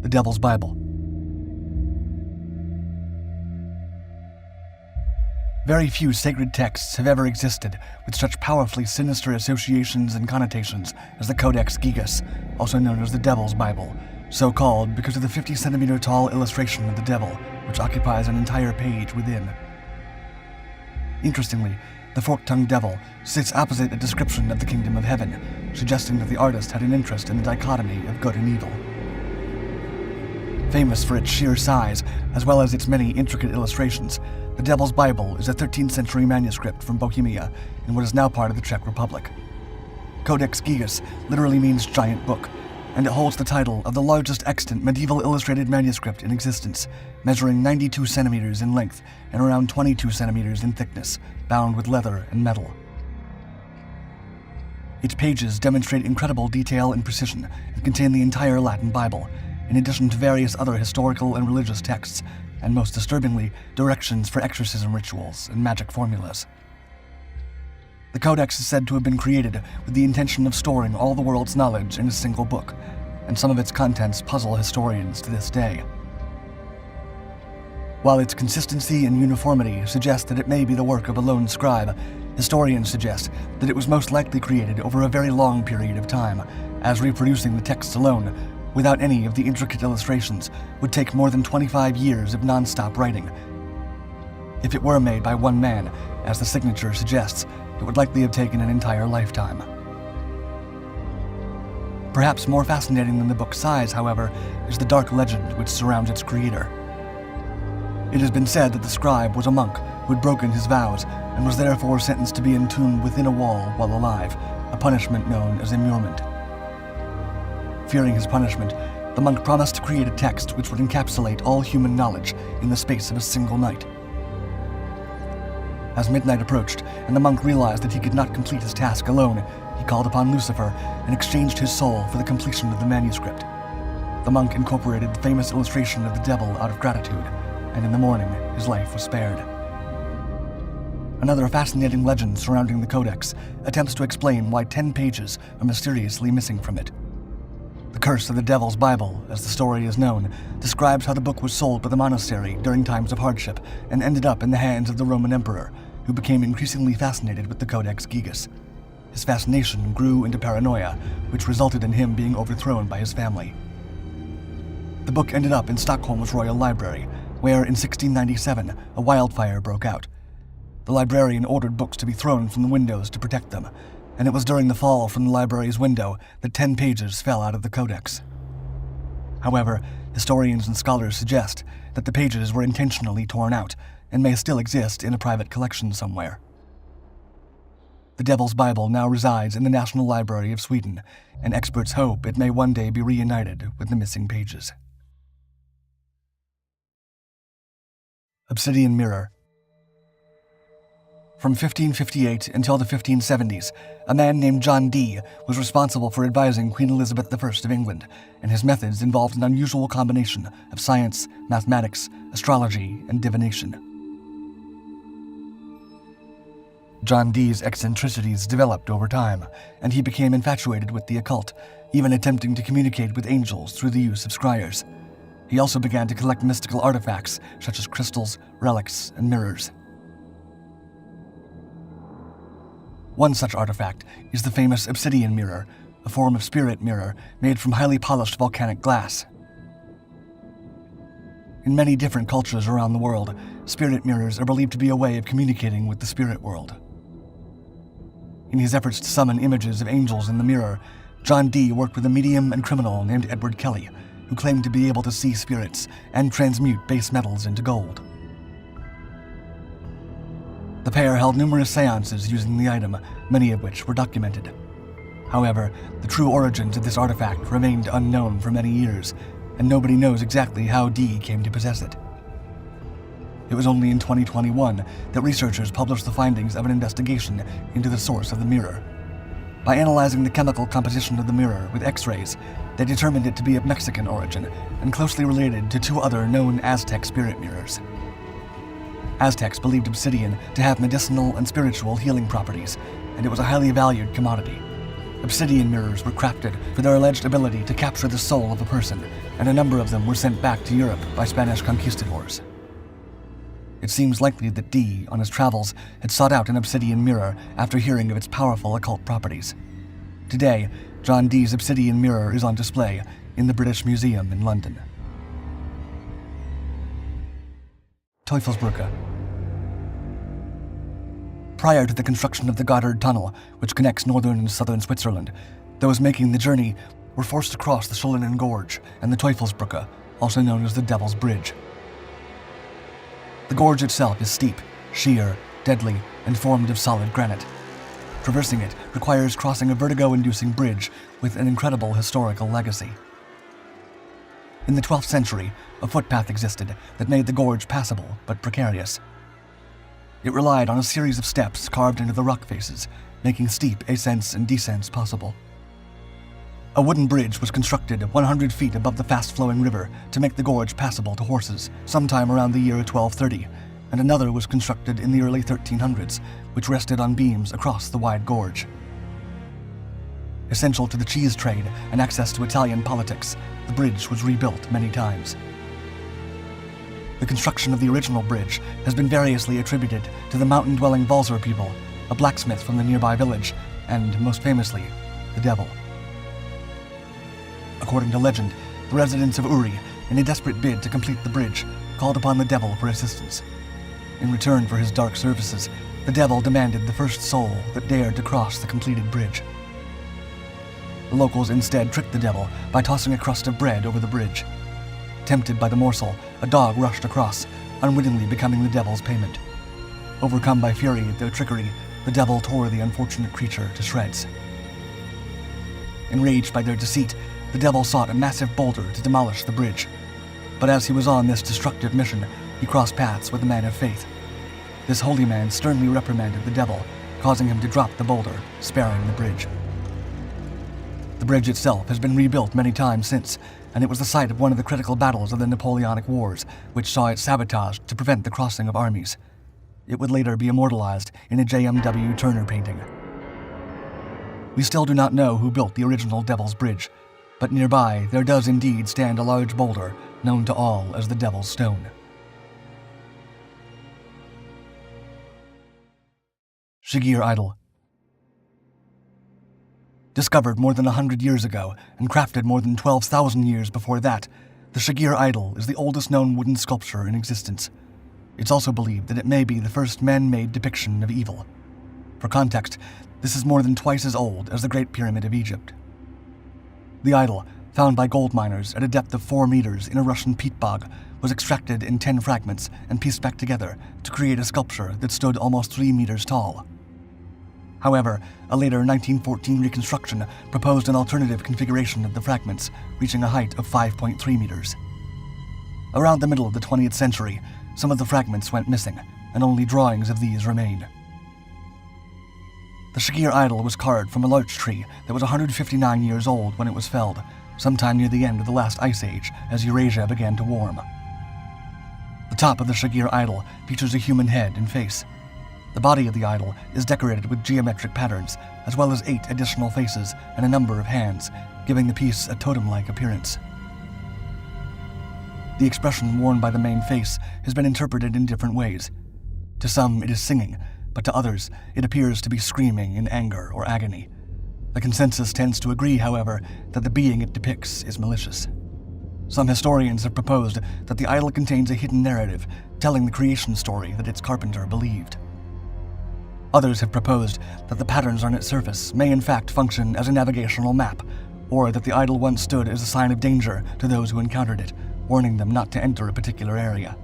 The Devil's Bible. Very few sacred texts have ever existed with such powerfully sinister associations and connotations as the Codex Gigas, also known as the Devil's Bible, so called because of the 50-centimeter tall illustration of the devil, which occupies an entire page within. Interestingly, the fork-tongued devil sits opposite a description of the kingdom of heaven, suggesting that the artist had an interest in the dichotomy of good and evil. Famous for its sheer size, as well as its many intricate illustrations, the Devil's Bible is a 13th century manuscript from Bohemia in what is now part of the Czech Republic. Codex Gigas literally means giant book, and it holds the title of the largest extant medieval illustrated manuscript in existence, measuring 92 centimeters in length and around 22 centimeters in thickness, bound with leather and metal. Its pages demonstrate incredible detail and precision and contain the entire Latin Bible, in addition to various other historical and religious texts, and most disturbingly, directions for exorcism rituals and magic formulas. The Codex is said to have been created with the intention of storing all the world's knowledge in a single book, and some of its contents puzzle historians to this day. While its consistency and uniformity suggest that it may be the work of a lone scribe, historians suggest that it was most likely created over a very long period of time, as reproducing the text alone, without any of the intricate illustrations, would take more than 25 years of non-stop writing. If it were made by one man, as the signature suggests, it would likely have taken an entire lifetime. Perhaps more fascinating than the book's size, however, is the dark legend which surrounds its creator. It has been said that the scribe was a monk who had broken his vows and was therefore sentenced to be entombed within a wall while alive, a punishment known as immurement. Fearing his punishment, the monk promised to create a text which would encapsulate all human knowledge in the space of a single night. As midnight approached, and the monk realized that he could not complete his task alone, he called upon Lucifer and exchanged his soul for the completion of the manuscript. The monk incorporated the famous illustration of the devil out of gratitude, and in the morning, his life was spared. Another fascinating legend surrounding the Codex attempts to explain why 10 pages are mysteriously missing from it. The Curse of the Devil's Bible, as the story is known, describes how the book was sold by the monastery during times of hardship and ended up in the hands of the Roman emperor, who became increasingly fascinated with the Codex Gigas. His fascination grew into paranoia, which resulted in him being overthrown by his family. The book ended up in Stockholm's Royal Library, where in 1697 a wildfire broke out. The librarian ordered books to be thrown from the windows to protect them, and it was during the fall from the library's window that 10 pages fell out of the Codex. However, historians and scholars suggest that the pages were intentionally torn out and may still exist in a private collection somewhere. The Devil's Bible now resides in the National Library of Sweden, and experts hope it may one day be reunited with the missing pages. Obsidian Mirror. From 1558 until the 1570s, a man named John Dee was responsible for advising Queen Elizabeth I of England, and his methods involved an unusual combination of science, mathematics, astrology, and divination. John Dee's eccentricities developed over time, and he became infatuated with the occult, even attempting to communicate with angels through the use of scryers. He also began to collect mystical artifacts such as crystals, relics, and mirrors. One such artifact is the famous obsidian mirror, a form of spirit mirror made from highly polished volcanic glass. In many different cultures around the world, spirit mirrors are believed to be a way of communicating with the spirit world. In his efforts to summon images of angels in the mirror, John Dee worked with a medium and criminal named Edward Kelly, who claimed to be able to see spirits and transmute base metals into gold. The pair held numerous seances using the item, many of which were documented. However, the true origins of this artifact remained unknown for many years, and nobody knows exactly how Dee came to possess it. It was only in 2021 that researchers published the findings of an investigation into the source of the mirror. By analyzing the chemical composition of the mirror with X-rays, they determined it to be of Mexican origin and closely related to two other known Aztec spirit mirrors. Aztecs believed obsidian to have medicinal and spiritual healing properties, and it was a highly valued commodity. Obsidian mirrors were crafted for their alleged ability to capture the soul of a person, and a number of them were sent back to Europe by Spanish conquistadors. It seems likely that Dee, on his travels, had sought out an obsidian mirror after hearing of its powerful occult properties. Today, John Dee's obsidian mirror is on display in the British Museum in London. Teufelsbrücke. Prior to the construction of the Gotthard Tunnel, which connects northern and southern Switzerland, those making the journey were forced to cross the Schulinen Gorge and the Teufelsbrücke, also known as the Devil's Bridge. The gorge itself is steep, sheer, deadly, and formed of solid granite. Traversing it requires crossing a vertigo-inducing bridge with an incredible historical legacy. In the 12th century, a footpath existed that made the gorge passable but precarious. It relied on a series of steps carved into the rock faces, making steep ascents and descents possible. A wooden bridge was constructed 100 feet above the fast-flowing river to make the gorge passable to horses sometime around the year 1230, and another was constructed in the early 1300s, which rested on beams across the wide gorge. Essential to the cheese trade and access to Italian politics, the bridge was rebuilt many times. The construction of the original bridge has been variously attributed to the mountain-dwelling Walser people, a blacksmith from the nearby village, and, most famously, the devil. According to legend, the residents of Uri, in a desperate bid to complete the bridge, called upon the devil for assistance. In return for his dark services, the devil demanded the first soul that dared to cross the completed bridge. The locals instead tricked the devil by tossing a crust of bread over the bridge. Tempted by the morsel, a dog rushed across, unwittingly becoming the devil's payment. Overcome by fury at their trickery, the devil tore the unfortunate creature to shreds. Enraged by their deceit, the devil sought a massive boulder to demolish the bridge. But as he was on this destructive mission, he crossed paths with a man of faith. This holy man sternly reprimanded the devil, causing him to drop the boulder, sparing the bridge. The bridge itself has been rebuilt many times since, and it was the site of one of the critical battles of the Napoleonic Wars, which saw it sabotaged to prevent the crossing of armies. It would later be immortalized in a J.M.W. Turner painting. We still do not know who built the original Devil's Bridge, but nearby there does indeed stand a large boulder known to all as the Devil's Stone. Shigir Idol. Discovered more than 100 years ago and crafted more than 12,000 years before that, the Shigir Idol is the oldest known wooden sculpture in existence. It's also believed that it may be the first man-made depiction of evil. For context, this is more than twice as old as the Great Pyramid of Egypt. The idol, found by gold miners at a depth of 4 meters in a Russian peat bog, was extracted in 10 fragments and pieced back together to create a sculpture that stood almost 3 meters tall. However, a later 1914 reconstruction proposed an alternative configuration of the fragments, reaching a height of 5.3 meters. Around the middle of the 20th century, some of the fragments went missing, and only drawings of these remain. The Shigir idol was carved from a larch tree that was 159 years old when it was felled, sometime near the end of the last ice age as Eurasia began to warm. The top of the Shigir idol features a human head and face. The body of the idol is decorated with geometric patterns, as well as 8 additional faces and a number of hands, giving the piece a totem-like appearance. The expression worn by the main face has been interpreted in different ways. To some, it is singing, but to others, it appears to be screaming in anger or agony. The consensus tends to agree, however, that the being it depicts is malicious. Some historians have proposed that the idol contains a hidden narrative, telling the creation story that its carpenter believed. Others have proposed that the patterns on its surface may in fact function as a navigational map, or that the idol once stood as a sign of danger to those who encountered it, warning them not to enter a particular area.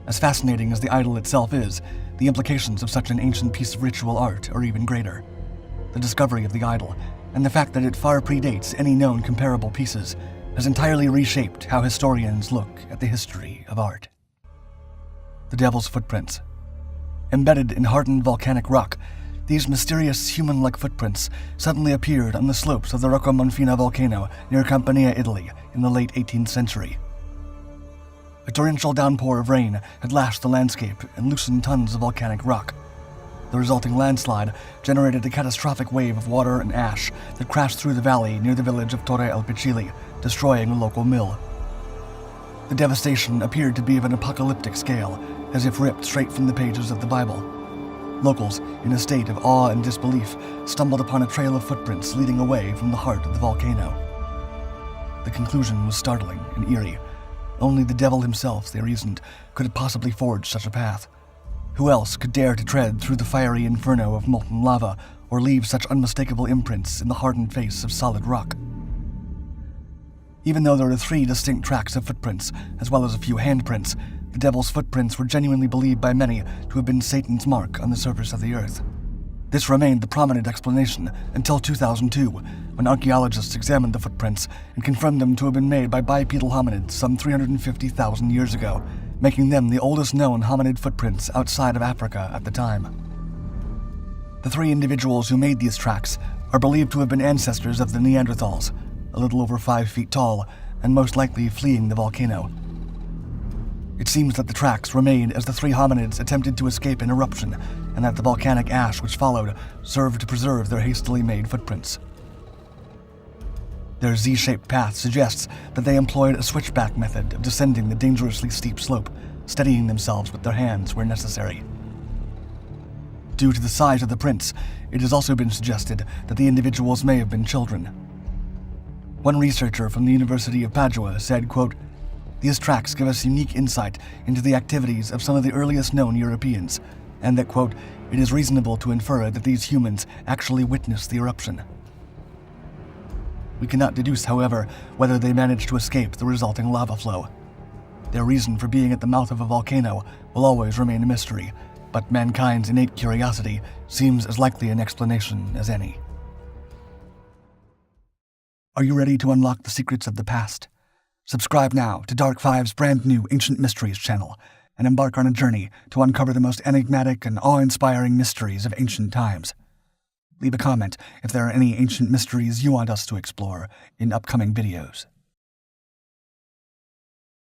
As fascinating as the idol itself is, the implications of such an ancient piece of ritual art are even greater. The discovery of the idol, and the fact that it far predates any known comparable pieces, has entirely reshaped how historians look at the history of art. The Devil's Footprints. Embedded in hardened volcanic rock, these mysterious human-like footprints suddenly appeared on the slopes of the Rocca Monfina volcano near Campania, Italy, in the late 18th century. A torrential downpour of rain had lashed the landscape and loosened tons of volcanic rock. The resulting landslide generated a catastrophic wave of water and ash that crashed through the valley near the village of Torre El Pichili, destroying a local mill. The devastation appeared to be of an apocalyptic scale, as if ripped straight from the pages of the Bible. Locals, in a state of awe and disbelief, stumbled upon a trail of footprints leading away from the heart of the volcano. The conclusion was startling and eerie. Only the devil himself, they reasoned, could have possibly forged such a path. Who else could dare to tread through the fiery inferno of molten lava or leave such unmistakable imprints in the hardened face of solid rock? Even though there were 3 distinct tracks of footprints, as well as a few handprints, the devil's footprints were genuinely believed by many to have been Satan's mark on the surface of the earth. This remained the prominent explanation until 2002, when archaeologists examined the footprints and confirmed them to have been made by bipedal hominids some 350,000 years ago, making them the oldest known hominid footprints outside of Africa at the time. The 3 individuals who made these tracks are believed to have been ancestors of the Neanderthals, a little over 5 feet tall, and most likely fleeing the volcano. It seems that the tracks were made as the 3 hominids attempted to escape an eruption, and that the volcanic ash which followed served to preserve their hastily made footprints. Their Z-shaped path suggests that they employed a switchback method of descending the dangerously steep slope, steadying themselves with their hands where necessary. Due to the size of the prints, it has also been suggested that the individuals may have been children. One researcher from the University of Padua said, quote, "These tracks give us unique insight into the activities of some of the earliest known Europeans, and that, quote, it is reasonable to infer that these humans actually witnessed the eruption. We cannot deduce, however, whether they managed to escape the resulting lava flow. Their reason for being at the mouth of a volcano will always remain a mystery, but mankind's innate curiosity seems as likely an explanation as any." Are you ready to unlock the secrets of the past? Subscribe now to Dark Five's brand new Ancient Mysteries channel and embark on a journey to uncover the most enigmatic and awe-inspiring mysteries of ancient times. Leave a comment if there are any ancient mysteries you want us to explore in upcoming videos.